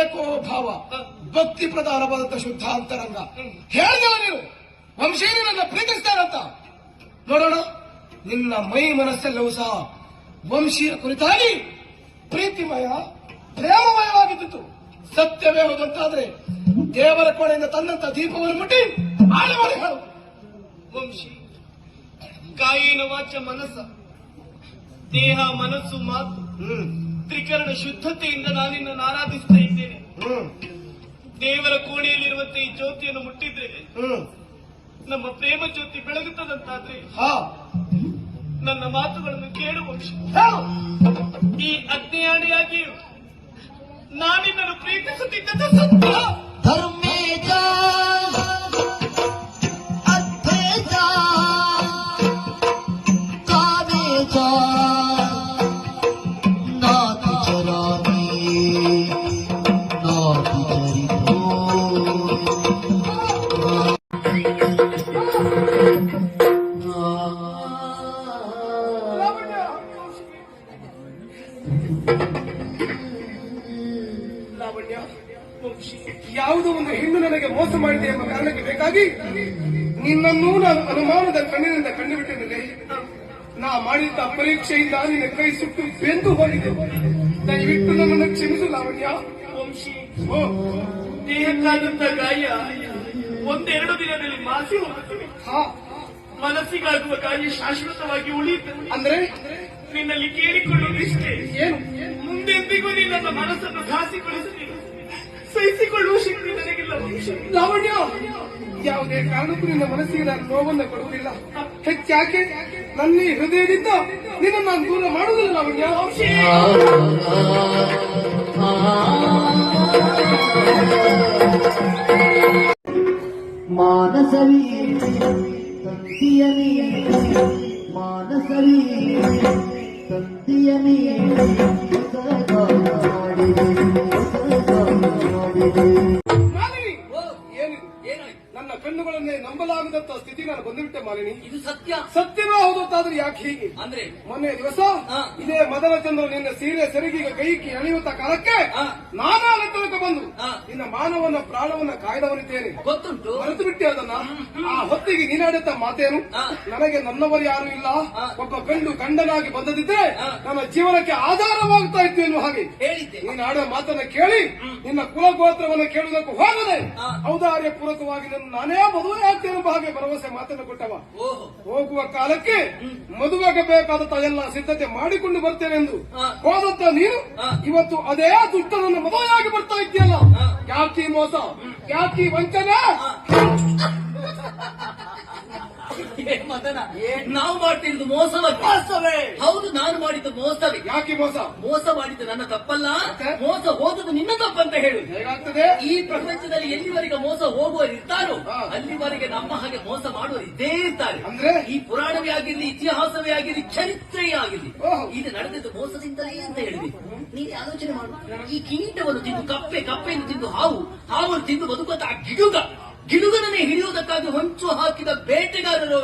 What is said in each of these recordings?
ಏಕೋ ಭಾವ ಭಕ್ತಿ ಪ್ರಧಾನವಾದಂತ ಶುದ್ಧ ಅಂತರಂಗ. ಹೇಳಿದವ ನೀನು ವಂಶೀನಿ ನನ್ನ ಪ್ರೀತಿಸ್ತಾರಂತ. ನೋಡೋಣ, ನಿನ್ನ ಮೈ ಮನಸ್ಸೆಲ್ಲವೂ ಸಹ ವಂಶೀಯ ಕುರಿತಾಗಿ ಪ್ರೀತಿಮಯ ಪ್ರೇಮಮಯವಾಗಿದ್ದು ಸತ್ಯವೇ ಹೋದಂತಾದ್ರೆ ದೇವರ ಕೋಣೆಯಿಂದ ತನ್ನಂತ ದೀಪವನ್ನು ಮುಟ್ಟಿ ಆಳೆ ಮಾಡಿ ಹೇಳು. ವಂಶಿ, ಕಾಯಿನ ವಾಚ ಮನಸ್ಸ, ದೇಹ ಮನಸ್ಸು ಮಾತು ತ್ರಿಕರಣ ಶುದ್ಧತೆಯಿಂದ ನಾನಿನ್ನನ್ನು ಆರಾಧಿಸ್ತಾ ಇದ್ದೇನೆ. ದೇವರ ಕೋಣೆಯಲ್ಲಿರುವಂತೆ ಈ ಜ್ಯೋತಿಯನ್ನು ಮುಟ್ಟಿದ್ರೆ ನಮ್ಮ ಪ್ರೇಮ ಜ್ಯೋತಿ ಬೆಳಗುತ್ತದಂತಾದ್ರೆ ನನ್ನ ಮಾತುಗಳನ್ನು ಕೇಳು ವಂಶಿ. ಈ ಅಜ್ಞೆಯಾಡಿಯಾಗಿ ನಾನಿನ್ನನ್ನು ಪ್ರೀತಿಸುತ್ತಿದ್ದ ಸತ್ಯ. ಧರ್ಮೇಜ ಅದ್ವೈತ ಕಾಮೇಜ ನಾತಿ ಚರಾಮಿ ನಾತಿ ಚರಿತೋ. ಲಾವಣ್ಯ, ಯಾವುದೋ ಒಂದು ಹೆಣ್ಣು ನನಗೆ ಮೋಸ ಮಾಡಿದೆ ಎಂಬ ಕಾರಣಕ್ಕೆ ಬೇಕಾಗಿ ನಿನ್ನನ್ನೂ ನಾನು ಅನುಮಾನದ ಕಣ್ಣಿನಿಂದ ಕಂಡುಬಿಟ್ಟಿದ್ದೇನೆ. ನಾ ಮಾಡಿದ್ದ ಪರೀಕ್ಷೆಯಿಂದ ನಿನ್ನ ಕೈ ಸುಟ್ಟು ಬೆಂದು ಹೋಗಿದೆ. ದಯವಿಟ್ಟು ನನ್ನನ್ನು ಕ್ಷಮಿಸು ಲಾವಣ್ಯ. ವಂಶಿ, ದೇಹಕ್ಕಾದಂತ ಗಾಯ ಒಂದೆರಡು ದಿನದಲ್ಲಿ ಮಾಸಿ ಹೋಗುತ್ತದೆ. ಮನಸ್ಸಿಗಾಗುವ ಗಾಯ ಶಾಶ್ವತವಾಗಿ ಉಳಿಯುತ್ತದೆ. ಅಂದ್ರೆ ನಿನ್ನಲ್ಲಿ ಕೇಳಿಕೊಳ್ಳುವುದಿಷ್ಟೇ, ಏನು? ಮುಂದೆಂದಿಗೂ ನೀ ನನ್ನ ಮನಸ್ಸನ್ನು ಘಾಸಿಗೊಳಿಸುತ್ತೀನಿ. ಸಹಿಸಿಕೊಳ್ಳುವ ಶಕ್ತಿ ನನಗಿಲ್ಲ ವಂಶಿ. ಲಾವಣ್ಯ, ಯಾವುದೇ ಕಾರಣಕ್ಕೂ ನಿನ್ನ ಮನಸ್ಸಿಗೆ ನಾನು ನೋವನ್ನು ಕೊಡುವುದಿಲ್ಲ. ಹೆಚ್ಚಾಕೆ ನನ್ನ ಈ ಹೃದಯದಿಂದ ನಿನ್ನ ನಾನು ದೂರ ಮಾಡುವುದಿಲ್ಲ ಲಾವಣ್ಯ. ಮಾನಸವೀ ತಂತಿಯನಿ ಮಾನಸವೀ ತಂತಿಯನಿ ನನ್ನ ಕಣ್ಣುಗಳನ್ನೇ ನಂಬಲಾಗದಂತ ಸ್ಥಿತಿ ನಾನು ಬಂದುಬಿಟ್ಟೆ ಮಾಲಿನಿ. ಇದು ಸತ್ಯ. ಸತ್ಯವೇ ಹೌದಾದ್ರೆ ಯಾಕೆ ಹೀಗೆ? ಅಂದ್ರೆ ಮೊನ್ನೆ ದಿವಸ ಇದೇ ಮದನ ಚಂದ್ರ ನಿನ್ನ ಸೀರೆ ಸೆರಗಿಗೆ ಕೈಕಿ ಅಣಿಯುತ್ತ ಕಾಲಕ್ಕೆ ನಾನಾ ಲೆಕ್ಕಕ್ಕೆ ಬಂದು ನಿನ್ನ ಮಾನವನ ಪ್ರಾಣವನ್ನ ಕಾಯ್ದವನಿದ್ದೇನೆ. ಗೊತ್ತುಂಟು, ಮರೆತು ಬಿಟ್ಟೆ ಅದನ್ನ. ಆ ಹೊತ್ತಿಗೆ ನೀನಾಡುತ್ತ ಮಾತೇನು? ನನಗೆ ನನ್ನವರು ಯಾರು ಇಲ್ಲ, ಒಬ್ಬ ಗಂಡನಾಗಿ ಬಂದದಿದ್ರೆ ನನ್ನ ಜೀವನಕ್ಕೆ ಆಧಾರವಾಗ್ತಾ ಇತ್ತು ಎನ್ನುವ ಹಾಗೆ ಹೇಳಿದ್ದೆ. ನೀನು ಆಡೋ ಮಾತನ್ನ ಕೇಳಿ ನಿನ್ನ ಕುಲಗೋತ್ರವನ್ನು ಕೇಳುವುದಕ್ಕೂ ಹೋಗದೆ ಔದಾರ್ಯ ಪೂರ್ವಕವಾಗಿ ನಾನೇ ಮದುವೆ ಆಗ್ತೇನೆ ಎಂಬ ಹಾಗೆ ಭರವಸೆ ಮಾತನ್ನು ಕೊಟ್ಟವ. ಹೋಗುವ ಕಾಲಕ್ಕೆ ಮದುವೆಗೆ ಬೇಕಾದಂತ ಎಲ್ಲ ಸಿದ್ಧತೆ ಮಾಡಿಕೊಂಡು ಬರ್ತೇನೆ ಎಂದು ಹೋದಂತ ನೀನು ಇವತ್ತು ಅದೇ ದುಷ್ಟನನ್ನು ಮದುವೆಯಾಗಿ ಬರ್ತಾ ಇದ್ದೀಯಲ್ಲ. ಯಾಕಿ ಮೋಸ, ಯಾಕಿ ವಂಚನೆ? ಮದನ, ನಾವು ಮಾಡ್ತಿರೋದು ಮೋಸವೇ. ಹೌದು, ನಾನು ಮಾಡಿದ್ದು ಮೋಸವೇ. ಯಾಕೆ ಮೋಸ? ಮೋಸ ಮಾಡಿದ್ದು ನನ್ನ ತಪ್ಪಲ್ಲ, ಮೋಸ ಹೋದದ್ದು ನಿನ್ನ ತಪ್ಪಂತ ಹೇಳುದು. ಹೇಗಾಗ್ತದೆ? ಈ ಪ್ರಪಂಚದಲ್ಲಿ ಎಲ್ಲಿವರೆಗೆ ಮೋಸ ಹೋಗುವರು ಇರ್ತಾರೋ ಅಲ್ಲಿವರೆಗೆ ನಮ್ಮ ಹಾಗೆ ಮೋಸ ಮಾಡುವರು ಇದ್ದೇ ಇರ್ತಾರೆ. ಅಂದ್ರೆ ಈ ಪುರಾಣವೇ ಆಗಿರ್ಲಿ, ಇತಿಹಾಸವೇ ಆಗಿರ್ಲಿ, ಚರಿತ್ರೆಯೇ ಆಗಿರ್ಲಿ, ಇದು ನಡೆದಿದ್ದು ಮೋಸದಿಂದಲೇ ಅಂತ ಹೇಳಿದೆ. ನೀನು ಆಲೋಚನೆ ಮಾಡು. ಈ ಕಿರೀಟವನ್ನು ತಿಂದು ಕಪ್ಪೆಯನ್ನು ತಿಂದು ಹಾವನ್ನು ತಿಂದು ಬದುಕುವಂತ ಆ ಗಿಡುಗನನ್ನೇ ಹಿಡಿಯುವುದಕ್ಕಾಗಿ ಹೊಂಚು ಹಾಕಿದ ಬೇಟೆಗಾರರು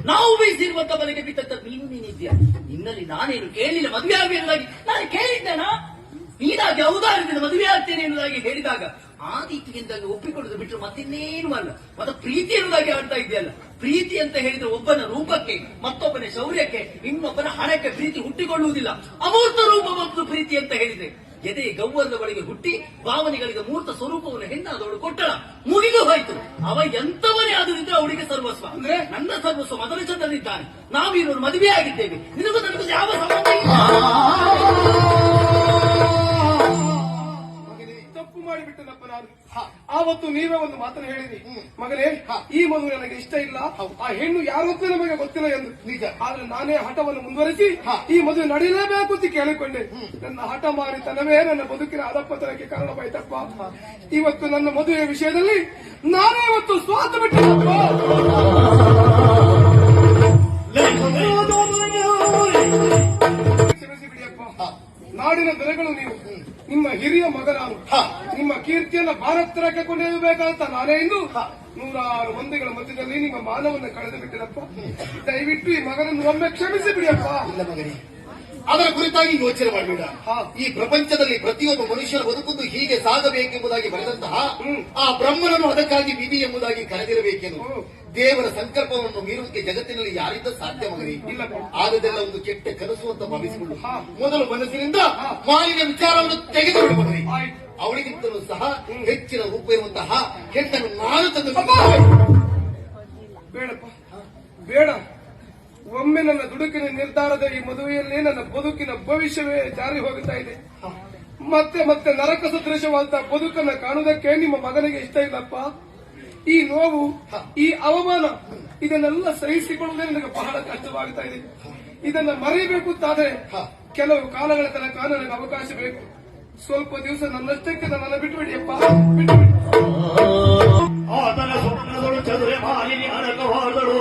ನಾವು ಬೀಸಿರುವಂತ ಮನೆಗೆ ಬಿಟ್ಟಂತ ನೀನಿದ್ಯಾ. ನಿನ್ನಲ್ಲಿ ನಾನೇನು ಕೇಳಿಲ್ಲ, ಮದುವೆ ಆಗುವುದಾಗಿ ನಾನು ಕೇಳಿದ್ದೇನಾ? ನೀನಾಗಿ ಔದಾರ್ಯದಿಂದ ಮದುವೆ ಆಗ್ತೇನೆ ಎನ್ನುವುದಾಗಿ ಹೇಳಿದಾಗ ಆ ರೀತಿಯಿಂದಾಗಿ ಒಪ್ಪಿಕೊಳ್ಳೋದು ಬಿಟ್ಟರು ಮತ್ತಿನ್ನೇನು ಅಲ್ಲ. ಮತ್ತೆ ಪ್ರೀತಿ ಎನ್ನುವುದಾಗಿ ಆಡ್ತಾ ಇದೆಯಲ್ಲ. ಪ್ರೀತಿ ಅಂತ ಹೇಳಿದ್ರೆ ಒಬ್ಬನ ರೂಪಕ್ಕೆ, ಮತ್ತೊಬ್ಬನ ಶೌರ್ಯಕ್ಕೆ, ಇನ್ನೊಬ್ಬನ ಹಣಕ್ಕೆ ಪ್ರೀತಿ ಹುಟ್ಟಿಕೊಳ್ಳುವುದಿಲ್ಲ. ಅಮೂರ್ತ ರೂಪ ಮತ್ತು ಪ್ರೀತಿ ಅಂತ ಹೇಳಿದ್ರೆ ಎದೆ ಗೌವರ್ಗಗಳಿಗೆ ಹುಟ್ಟಿ ಭಾವನೆಗಳಿಗೆ ಮೂರ್ತ ಸ್ವರೂಪವನ್ನು ಹೆಣ್ಣಾದವಳು ಕೊಟ್ಟಳ, ಮುಗಿದು ಹೋಯ್ತು. ಅವ ಎಂತವನೇ ಆದ್ರಿಂದ ಅವಳಿಗೆ ಸರ್ವಸ್ವ. ಅಂದ್ರೆ ನನ್ನ ಸರ್ವಸ್ವ ಮೊದಲ ಚಂದನಿದ್ದಾನೆ. ನಾವಿರೋರು ಮದುವೆ ಆಗಿದ್ದೇವೆ. ನಿನಗೂ ನನಗೂ ಯಾವ ಸಂಬಂಧ ಇಲ್ಲ. ತಪ್ಪು ಮಾಡಿಬಿಟ್ಟನಪ್ಪ ನಾನು. ಆವತ್ತು ನೀವೇ ಒಂದು ಮಾತನ್ನು ಹೇಳಿದ್ರಿ, ಮಗನೇ ಈ ಮದುವೆ ನನಗೆ ಇಷ್ಟ ಇಲ್ಲ, ಆ ಹೆಣ್ಣು ಯಾರೊತ್ತೂ ನಮಗೆ ಗೊತ್ತಿಲ್ಲ ಎಂದು. ನಿಜ. ಆದ್ರೆ ನಾನೇ ಹಠವನ್ನು ಮುಂದುವರಿಸಿ ಈ ಮದುವೆ ನಡೆಯಲೇಬೇಕು ಅಂತ ಕೇಳಿಕೊಂಡೆ. ನನ್ನ ಹಠ ಮಾರಿತನವೇ ನನ್ನ ಬದುಕಿನ ಅಧಪತನಕ್ಕೆ ಕಾರಣವಾಯ್ತಪ್ಪ. ಇವತ್ತು ನನ್ನ ಮದುವೆಯ ವಿಷಯದಲ್ಲಿ ನಾನೇ ಇವತ್ತು ಸ್ವಾರ್ಥ ಬಿಟ್ಟನಪ್ಪ. ಕ್ಷಮಿಸಿ ಬಿಡಿಯಪ್ಪ. ನಾಡಿನ ಬೆಲೆಗಳು ನೀವು, ನಿಮ್ಮ ಹಿರಿಯ ಮಗ ನಾನು. ನಿಮ್ಮ ಕೀರ್ತಿಯನ್ನು ಭಾರತಕ್ಕೆ ಕೊಂಡೊಯ್ಯಬೇಕಾದಂತ ನಾನೇ ಇಂದು ನೂರಾರು ಮಂದಿಗಳ ಮಧ್ಯದಲ್ಲಿ ನಿಮ್ಮ ಮಾನವನ್ನು ಕಳೆದು ಬಿಟ್ಟಿರಪ್ಪ. ದಯವಿಟ್ಟು ಈ ಮಗನನ್ನು ಒಮ್ಮೆ ಕ್ಷಮಿಸಿ ಬಿಡಿಯಪ್ಪ. ಇಲ್ಲ ಮಗನೇ, ಅದರ ಕುರಿತಾಗಿ ಯೋಚನೆ ಮಾಡಬೇಡ. ಹಾ. ಈ ಪ್ರಪಂಚದಲ್ಲಿ ಪ್ರತಿಯೊಬ್ಬ ಮನುಷ್ಯನ ಬದುಕುವುದು ಹೀಗೆ ಸಾಗಬೇಕೆಂಬುದಾಗಿ ಬರೆದಂತಹ ಆ ಬ್ರಹ್ಮನನ್ನು ಅದಕ್ಕಾಗಿ ವಿಧಿ ಎಂಬುದಾಗಿ ಕರೆದಿರಬೇಕೆಂದು ದೇವರ ಸಂಕಲ್ಪವನ್ನು ಮೀರುವುದಕ್ಕೆ ಜಗತ್ತಿನಲ್ಲಿ ಯಾರಿಂದ ಸಾಧ್ಯ ಮಗನೇ? ಇಲ್ಲಪ್ಪ. ಆದದೆಲ್ಲ ಒಂದು ಕೆಟ್ಟ ಕನಸು ಅಂತ ಭಾವಿಸಿಕೊಂಡು ಹಾ. ಮೊದಲು ಮನಸ್ಸಿನಿಂದ ಮಾಲಿನ್ಯ ವಿಚಾರವನ್ನು ತೆಗೆದುಬಿಡು ಮಗನೇ. ಆಯ್ತು. ಅವಳಿಗಿಂತಲೂ ಸಹ ಹೆಚ್ಚಿನ ರೂಪ ಇರುವಂತಹ ಹೆಣ್ಣನ್ನು ನಾನು ತಂದು ಬೇಡಪ್ಪ, ಬೇಡ. ಒಮ್ಮೆ ನನ್ನ ದುಡುಕಿನ ನಿರ್ಧಾರದ ಈ ಮದುವೆಯಲ್ಲಿ ನನ್ನ ಬದುಕಿನ ಭವಿಷ್ಯವೇ ಜಾರಿ ಹೋಗುತ್ತಾ ಇದೆ. ಮತ್ತೆ ಮತ್ತೆ ನರಕ ಸದೃಶವಾದಂತಹ ಬದುಕನ್ನ ಕಾಣುವುದಕ್ಕೆ ನಿಮ್ಮ ಮಗನಿಗೆ ಇಷ್ಟ ಇಲ್ಲಪ್ಪ. ಈ ನೋವು, ಈ ಅವಮಾನ ಇದನ್ನೆಲ್ಲ ಸಹಿಸಿಕೊಳ್ಳುವುದೇ ನನಗೆ ಬಹಳ ಕಷ್ಟವಾಗುತ್ತಾ ಇದೆ. ಇದನ್ನ ಮರೆಯಬೇಕು ಅಂತಾದ್ರೆ ಕೆಲವು ಕಾಲಗಳ ತನಕ ನನಗೆ ಅವಕಾಶ ಬೇಕು. ಸ್ವಲ್ಪ ದಿವಸ ನನ್ನಷ್ಟಕ್ಕೆ ನನ್ನನ್ನು ಬಿಟ್ಟುಬಿಡಿಯಪ್ಪ, ಬಿಟ್ಟುಬಿಡಿ. ಆತನ ಸ್ವಪ್ನದಳು ಚದುರೆ ಮಾಲಿನಿ ಅಡಕವಾದಳು.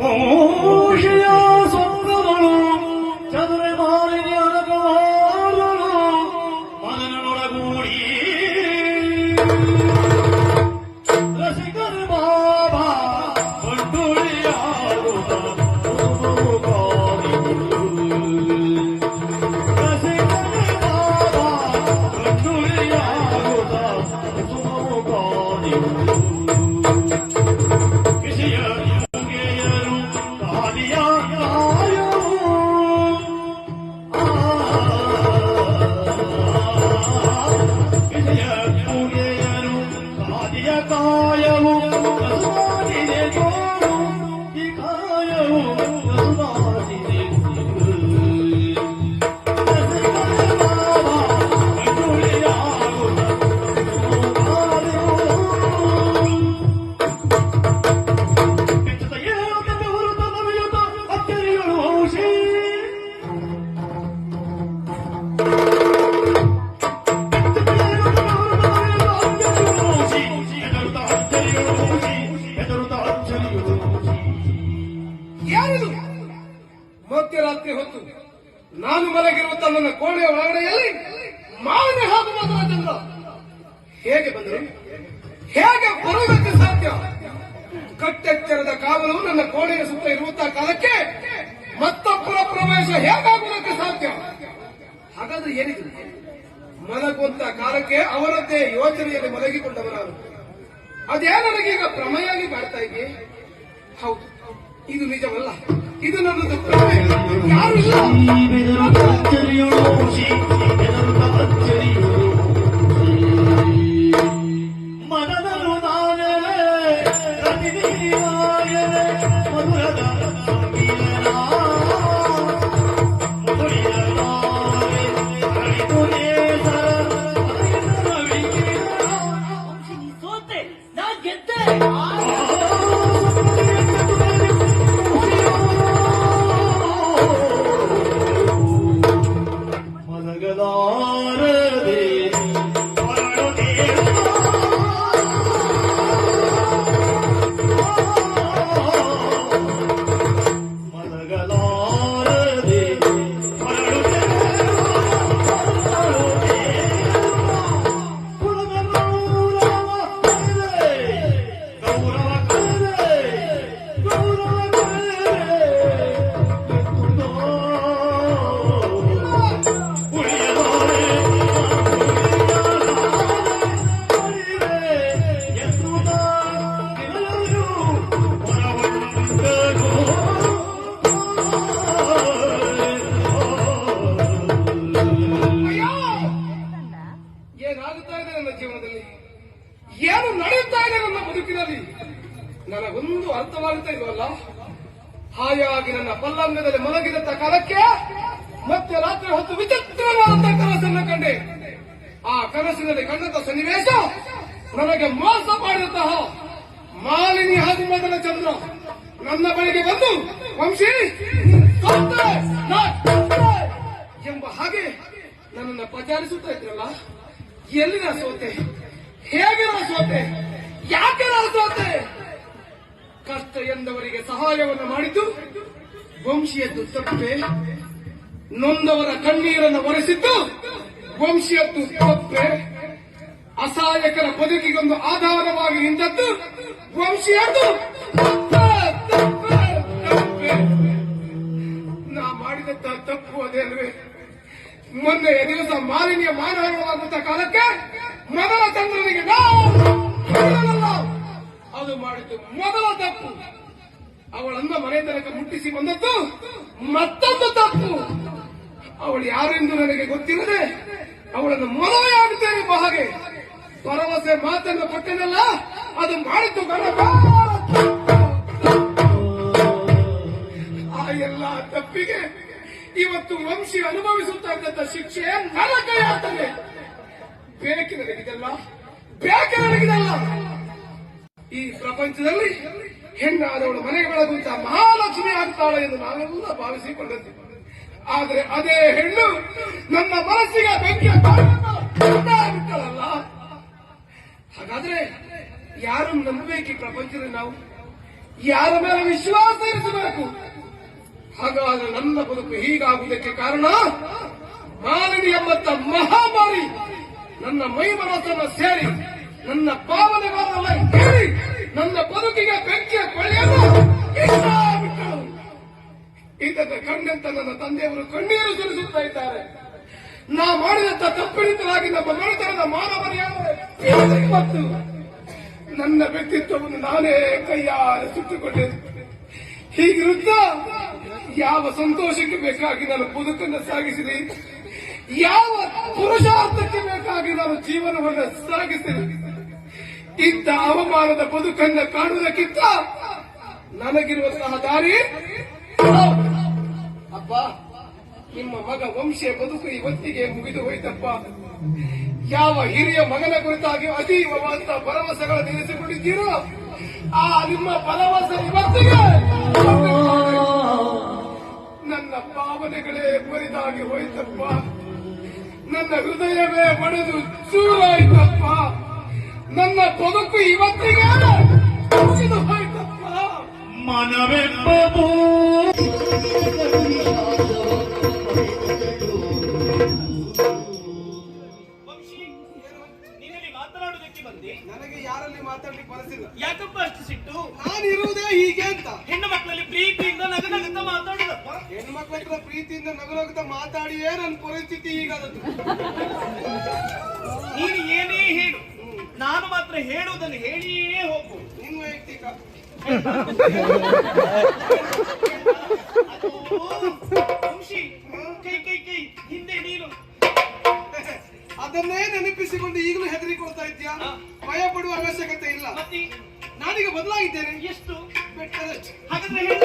ಓಷಿಯ ಸ್ವಪ್ನದಳು ಚದುರೆ ಮಾಲಿನಿ ಅಡಕವಾದಳು. ಮದನನೊಳಗೂಡಿ ರಸಿಕರ ಬಾಬಾ ಬಂಡುಳಿಯಾಡುತ್ತ ಕಾಯವು ಕಸುವಾಗಿದೆ ತೋರು ಈ ಕಾಯವು ಕಸುವಾಗಿದೆ ಯಾರಿದು? ಮಧ್ಯರಾತ್ರಿ ಹೊತ್ತು ನಾನು ಮಲಗಿರುವಂತ ನನ್ನ ಕೋಣೆಯ ಒಳಗಡೆಯಲ್ಲಿ ಮಾವಿನ ಹಾಗೂ ಮಾತ್ರ ಚಂದ್ರ ಹೇಗೆ ಬಂದರು? ಹೇಗೆ ಬರುವುದಕ್ಕೆ ಸಾಧ್ಯ? ಕಟ್ಟೆಚ್ಚರದ ಕಾವಲು ನನ್ನ ಕೋಣೆಯ ಸುತ್ತ ಇರುವಂತಹ ಕಾಲಕ್ಕೆ ಮತ್ತೊಬ್ಬರ ಪ್ರವೇಶ ಹೇಗಾಗುವುದಕ್ಕೆ ಸಾಧ್ಯ? ಹಾಗಾದ್ರೆ ಏನಿದೆ? ಮಲಗುವಂತ ಕಾಲಕ್ಕೆ ಅವರದ್ದೇ ಯೋಚನೆಯಲ್ಲಿ ಮಲಗಿಕೊಂಡವರಾರು. ಅದೇ ನನಗೀಗ ಭ್ರಮೆಯಾಗಿ ಕಾಡ್ತಾ ಇದೆಯೇ? ಹೌದು, ಇದು ನಿಜವಲ್ಲ. ಇದು ನನ್ನದು ಭ್ರಮೆ. ಯಾರು ಇಲ್ಲ. ಮನದನು ನಾನೇ ಪ್ರತಿನಿಧಿಯಾಯನೆ ಮಧುರದ ಸಂಗೀತನ ಮುದುರಿಯಲಾರೆ ಅಳಿದು ನೇಸರ ನೀ ಸೋತೆ, ನಾ ಗೆದ್ದೆ. ಮಲಗಲಾರದೆ ಹೊರಡುತ್ತೇನೆ. ಮಲಗಲಾರದೆ ಹೊರಡುತ್ತೇನೆ. ಕುಲದ ಗೌರವ ಕರೆದೆ, ಗೌರವ ಕರೆದೆ, ಗೌರವ ಕರೆದೆ. ಏನಾಗುತ್ತಾ ಇದೆ ನನ್ನ ಜೀವನದಲ್ಲಿ? ಏನು ನಡೆಯುತ್ತಾ ಇದೆ ನನ್ನ ಬದುಕಿನಲ್ಲಿ? ನನಗೊಂದು ಅರ್ಥವಾಗುತ್ತಾ ಇಲ್ವಲ್ಲ. ಹಾಯಾಗಿ ನನ್ನ ಪಲ್ಲಂಗದಲ್ಲಿ ಮಲಗಿದಂತ ಕಾಲಕ್ಕೆ ಮತ್ತೆ ರಾತ್ರಿ ಹೊತ್ತು ವಿಚಿತ್ರವಾದಂತಹ ಕನಸನ್ನು ಕಂಡೆ. ಆ ಕನಸಿನಲ್ಲಿ ಕಂಡಂತ ಸನ್ನಿವೇಶ ನನಗೆ ಮೋಸ ಮಾಡಿದಂತಹ ಮಾಲಿನಿ ಹಾಗೂ ಮೊದಲ ಚಂದ್ರ ನನ್ನ ಬಳಿಗೆ ಬಂದು, ವಂಶಿ ಸೋತೆ, ನಾ ಗೆದ್ದೆ ಎಂಬ ಹಾಗೆ ನನ್ನನ್ನು ಪಚಾರಿಸುತ್ತಾ ಇದ್ರಲ್ಲ. ಎಲ್ಲಿ ನಾ ಸೋತೆ? ಹೇಗೆ ನಾ ಸೋತೆ? ಯಾಕೆ ನಾ ಸೋತೆ? ಕಷ್ಟ ಎಂದವರಿಗೆ ಸಹಾಯವನ್ನು ಮಾಡಿದ್ದು ವಂಶಿಯದ್ದು ತಪ್ಪೆ. ನೊಂದವರ ಕಣ್ಣೀರನ್ನು ಒರೆಸಿದ್ದು ವಂಶಿಯದ್ದು ತಪ್ಪೆ. ಅಸಹಾಯಕರ ಬದುಕಿಗೊಂದು ಆಧಾರವಾಗಿ ನಿಂತದ್ದು ವಂಶೀಯದ್ದು ತಪ್ಪೇ. ನಾ ಮಾಡಿದಂತ ತಪ್ಪು ಅದೇಲ್ವೇ? ಮೊನ್ನೆಯ ದಿವಸ ಮಾಲಿನ್ಯ ಮಾನವವಾಗುತ್ತ ಕಾಲಕ್ಕೆ ಮೊದಲ ಚಂದ್ರನಿಗೆ ನಾವು ಹೊಡೆದನಲ್ಲ, ಅದು ಮಾಡಿದ್ದು ಮೊದಲ ತಪ್ಪು. ಅವಳನ್ನ ಮನೆ ತನಕ ಮುಟ್ಟಿಸಿ ಬಂದದ್ದು ಮತ್ತೊಂದು ತಪ್ಪು. ಅವಳು ಯಾರೆಂದು ನನಗೆ ಗೊತ್ತಿಲ್ಲದೆ ಅವಳನ್ನು ಮದುವೆಯಾಗುತ್ತೇನೆ ಎಂಬ ಹಾಗೆ ಭರವಸೆ ಮಾತನ್ನು ಕೊಟ್ಟನಲ್ಲ, ಅದು ಮಾಡಿದ್ದು ಗಣಕ. ಆ ಎಲ್ಲ ತಪ್ಪಿಗೆ ಇವತ್ತು ವಂಶಿ ಅನುಭವಿಸುತ್ತಾ ಇದ್ದಂತ ಶಿಕ್ಷೆ ನರಕಯಾತನೆ. ಬೇಕೆ ನನಗಿದಲ್ಲ, ಬೇಕೆ ನನಗಿದಲ್ಲ. ಈ ಪ್ರಪಂಚದಲ್ಲಿ ಹೆಣ್ಣಾದವಳು ಮನೆಗೆ ಬೆಳಗುವಂತ ಮಹಾಲಕ್ಷ್ಮಿ ಆಗ್ತಾಳೆ ಎಂದು ನಾವೆಲ್ಲ ಭಾವಿಸಿಕೊಂಡದ್ದು. ಆದರೆ ಅದೇ ಹೆಣ್ಣು ನನ್ನ ಮನಸ್ಸಿಗೆ ಬೆಂಕಿಯ ಬಿಟ್ಟಳಲ್ಲ. ಹಾಗಾದ್ರೆ ಯಾರನ್ನು ನಂಬಬೇಕು ಈ ಪ್ರಪಂಚದಲ್ಲಿ? ನಾವು ಯಾರ ಮೇಲೆ ವಿಶ್ವಾಸ ಇರಿಸಬೇಕು? ಹಾಗಾದ್ರೆ ನನ್ನ ಬದುಕು ಹೀಗಾಗುವುದಕ್ಕೆ ಕಾರಣ ಮಾಲಿನಿ ಎಂಬಂತ ಮಹಾಮಾರಿ ನನ್ನ ಮೈ ಮನಸ್ಸನ್ನು ಸೇರಿ ನನ್ನ ಭಾವನೆಗಳನ್ನೆಲ್ಲ ಹೇಳಿ ನನ್ನ ಬದುಕಿಗೆ ಬೆಂಕಿಯ ಕೊಳ್ಳೆಯನ್ನು ಬಿಟ್ಟಳು. ಇದನ್ನು ಕಂಡಂತ ನನ್ನ ತಂದೆಯವರು ಕಣ್ಣೀರು ಸುರಿಸುತ್ತಾ ಇದ್ದಾರೆ. ನಾ ಮಾಡಿದಂತ ತಪ್ಪಿನಿಂದಲಾಗಿ ನಮ್ಮ ಮನೆತನದ ಮಾನವರಿಯಾದರೆ ಮತ್ತು ನನ್ನ ವ್ಯಕ್ತಿತ್ವವನ್ನು ನಾನೇ ಕೈಯಾರೆ ಸುಟ್ಟುಕೊಂಡೆನು. ಹೀಗಿರುತ್ತ ಯಾವ ಸಂತೋಷಕ್ಕೆ ಬೇಕಾಗಿ ನಾನು ಬದುಕನ್ನು ಸಾಗಿಸಿದೆ, ಯಾವ ಪುರುಷಾರ್ಥಕ್ಕೆ ಬೇಕಾಗಿ ನಾನು ಜೀವನವನ್ನು ಸಾಗಿಸಿದೆ, ಇಂಥ ಅವಮಾನದ ಬದುಕನ್ನ ಕಾಣುವುದಕ್ಕಿಂತ ನನಗಿರುವಂತಹ ದಾರಿ ಅಪ್ಪ, ನಿಮ್ಮ ಮಗ ವಂಶೀಯ ಬದುಕು ಇವತ್ತಿಗೆ ಮುಗಿದು ಹೋಯ್ತಪ್ಪ. ಯಾವ ಹಿರಿಯ ಮಗನ ಕುರಿತಾಗಿ ಅತೀವವಾದ ಭರವಸೆಗಳನ್ನು ಇರಿಸಿಕೊಂಡಿದ್ದೀರೋ ಆ ನಿಮ್ಮ ಭರವಸೆ ಇವತ್ತಿಗೆ ನನ್ನ ಭಾವನೆಗಳೇ ಬರಿದಾಗಿ ಹೋಯ್ತಪ್ಪ. ನನ್ನ ಹೃದಯವೇ ಒಡೆದು ಚೂರಾಯ್ತಪ್ಪ. ನನ್ನ ಬದುಕು ಇವತ್ತಿಗೆ ಮುಗಿದು ಹೋಯ್ತಪ್ಪ. ಮನವೆಂಬ ನೀನಲ್ಲಿ ಮಾತನಾಡುವುದಕ್ಕೆ ಬಂದೆ. ನನಗೆ ಯಾರಲ್ಲಿ ಮಾತಾಡ್ಲಿಕ್ಕೆ ಮನಸ್ಸಿಲ್ಲ. ಯಾಕಪ್ಪ ಅಷ್ಟು ಸಿಟ್ಟು? ನಾನು ಇರುವುದೇ ಹೀಗೆ ಅಂತ. ಹೆಣ್ಣು ಮಕ್ಕಳಲ್ಲಿ ಪ್ರೀತಿಯಿಂದ ನಗನಗುತ್ತಾ ಮಾತಾಡುದಪ್ಪ. ಹೆಣ್ಮಕ್ಳ ಹತ್ರ ಪ್ರೀತಿಯಿಂದ ನಗನಗುತ್ತಾ ಮಾತಾಡಿಯೇ ನನ್ನ ಪರಿಸ್ಥಿತಿ ಹೀಗಾದದ್ದು. ನೀನು ಏನೇ ಹೇಳು, ನಾನು ಮಾತ್ರ ಹೇಳುವುದನ್ನು ಹೇಳಿಯೇ ಹೋಗು. ನಿನ್ ವೈಯಕ್ತಿಕ ಅದು ವಂಶಿ, ಕೈ ಕೈ ಕೈ ಹಿಂದೆ ನೀನು ಅದನ್ನೇ ನೆನಪಿಸಿಕೊಂಡು ಈಗಲೂ ಹೆದರಿಕೊಳ್ತಾ ಇದ್ಯಾ? ಭಯ ಪಡುವ ಅವಶ್ಯಕತೆ ಇಲ್ಲ. ಮತ್ತೆ ನಾನೀಗ ಬದಲಾಗಿದ್ದೇನೆ. ಎಷ್ಟು ಬೆಟ್ಟದಷ್ಟು. ಹಾಗಾದ್ರೆ ಹೇಳ.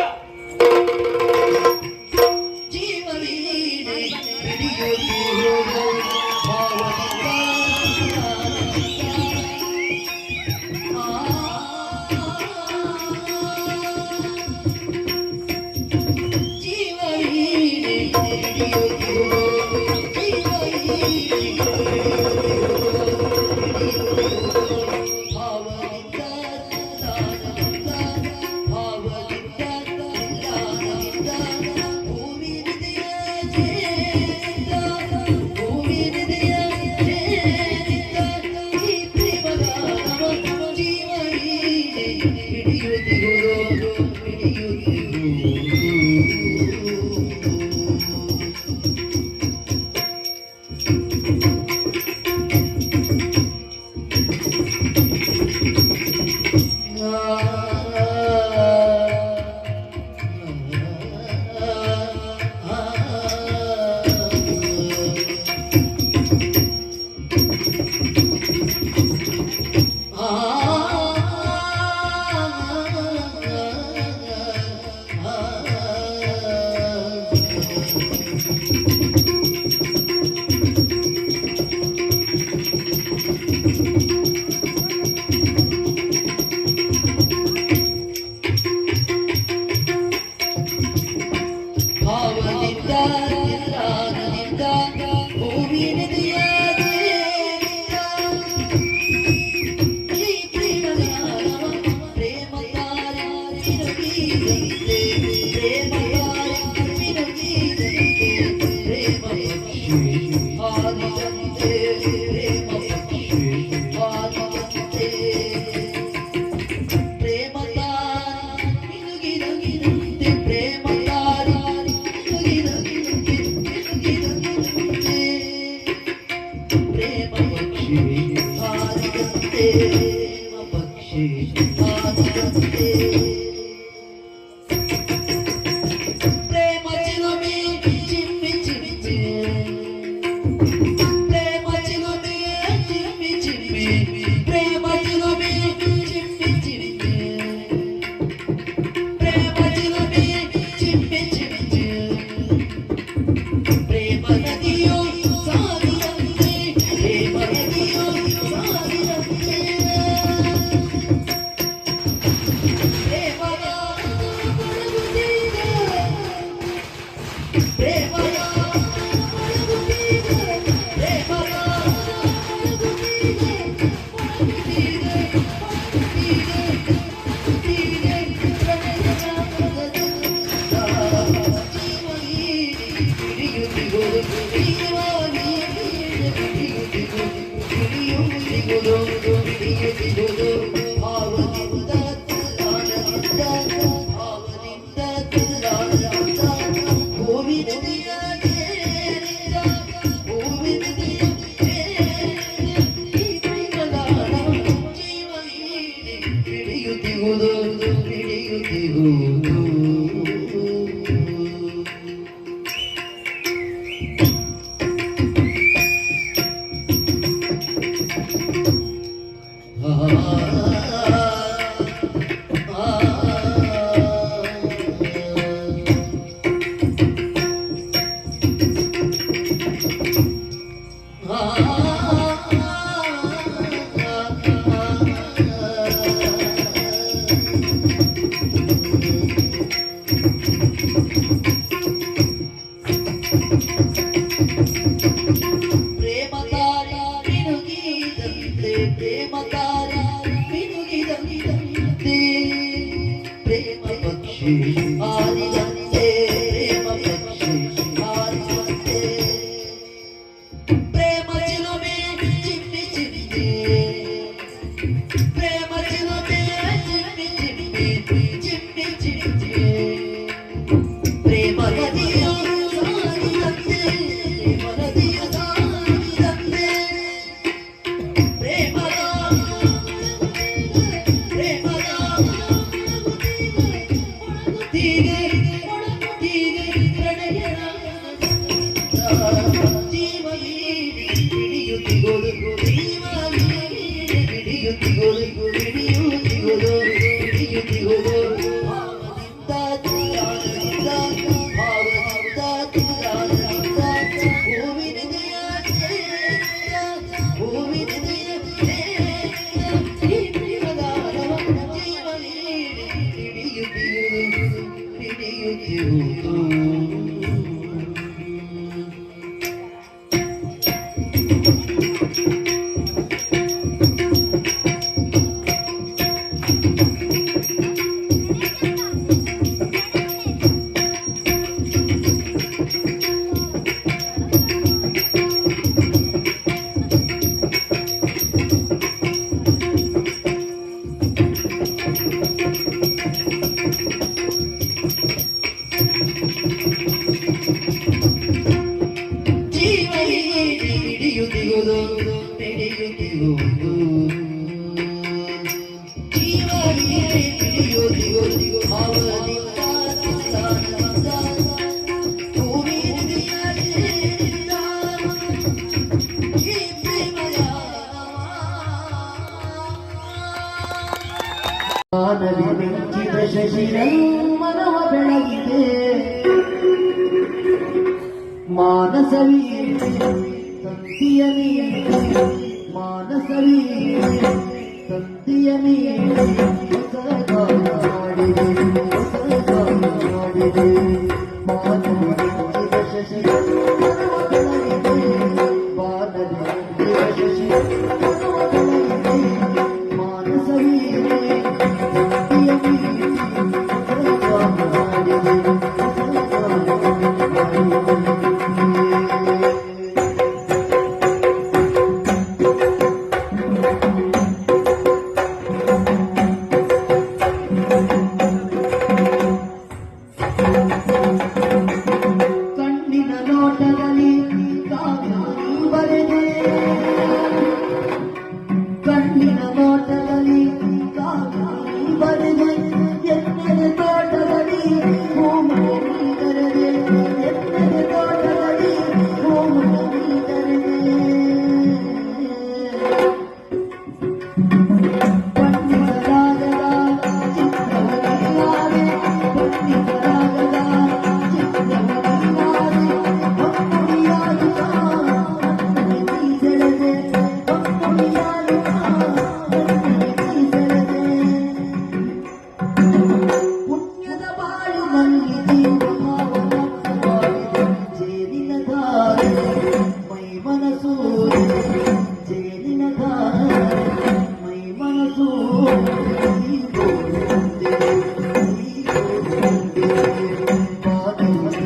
ಪಕ್ಷಿ ಹಾರಿದಂತೆ ಪ್ರೇಮ ಪಕ್ಷಿ ಹಾರಿದಂತೆ ಪ್ರೇಮ ಚಿಲುಮೆ ಚಿಮ್ಮಿ ಚಿಮ್ಮಿ ಪ್ರೇಮ ಚಿಲುಮೆ ಚಿಮ್ಮಿ ಚಿಮ್ಮಿ ಚಿಮ್ಮಿ ಚಿಮ್ಮಿ ಪ್ರೇಮ ನದಿಯು ಸಾರಿದಂತೆ ಪ್ರೇಮ ನದಿಯು ಸಾರಿದಂತೆ ಪ್ರೇಮದ ಮಾನವಿ ಮೆಚ್ಚಿದ ಶಶಿರಮ್ಮನವ ಬೆಳಗಿದೆ ಮಾನಸವಿ ತಂತಿಯ ಮಾನಸವಿ ತಂತಿಯ ಮಾಡಿದೆ ಮಾನವಿ ಮೆಚ್ಚಿದ ಶಶಿರಮ್ಮನವ ಬೆಳಗಿದೆ ಮಾನವಿ ಮೆಚ್ಚಿದ ಶಶಿರಮ್ಮನವ ಬೆಳಗಿದೆ ಮಾನಸವಿ ಕಣ್ಣಿನ ನೋಟದಲ್ಲಿ ಕಾವ್ಯ ಬರೆದೆ ಕಣ್ಣಿನ ನೋಟದಲ್ಲಿ ಕಾವ್ಯ ಬರೆದೆ ಎನ್ನದ ತೋಟದಲ್ಲಿ ಹೋಮನಿ ಕರೆದೆ ಎನ್ನದ ತೋಟದಲ್ಲಿ ಹೋಮನಿ ಕರೆದೆ ಪಂಡಿತರಾಗದ ಚಿತ್ರವನ್ನಾದೆ ಪಂಡಿತರಾಗದ ಚಿತ್ರವನ್ನಾದೆ ಹೊಕ್ಕುಡಿಯಾಗುತ್ತ ಹೊಕ್ಕುಡಿ ಸೆಳೆದೆ ಹೊಕ್ಕುಡಿಯಾಗುತ್ತ ಹೊಕ್ಕುಡಿ ಸೆಳೆದೆ ಪುಣ್ಯದ ಬಾಳಿನಲ್ಲಿ ಜೀವಭಾವನಕ್ತವಾಗಿದೆ ಜೇನಿನ ಧಾರೆ ಮೈ ಮನಸ್ಸು ಜೇನಿನ ಧಾರೆ ಮೈ ಮನಸ್ಸು ಮಾನಸವಿ